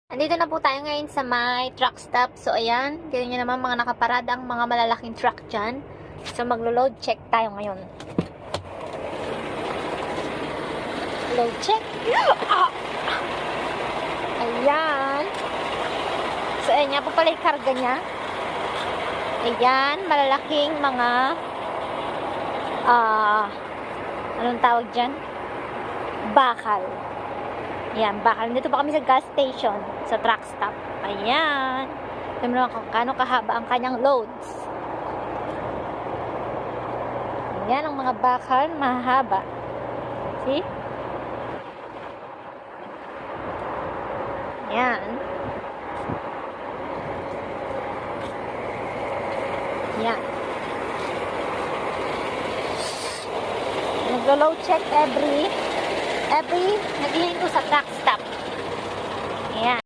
Andito na po tayo ngayon sa may truck stop. So, ayan. Tignan nyo naman mga nakaparada ang mga malalaking truck dyan. So, maglo-load check tayo ngayon. Load check. Ah! Ayan. So, ayan nga po pala yung karga niya. Ayan. Malalaking mga anong tawag dyan? Bakal. Ayan, bakal. Dito pa kami sa gas station, sa truck stop. Ayan. Tignan mo naman kung kano kahaba ang kanyang loads. Ayan, ang mga bakal, mahaba. See? Ayan. Ayan. Naglo-load check every naghihinto sa truck stop. Ayan.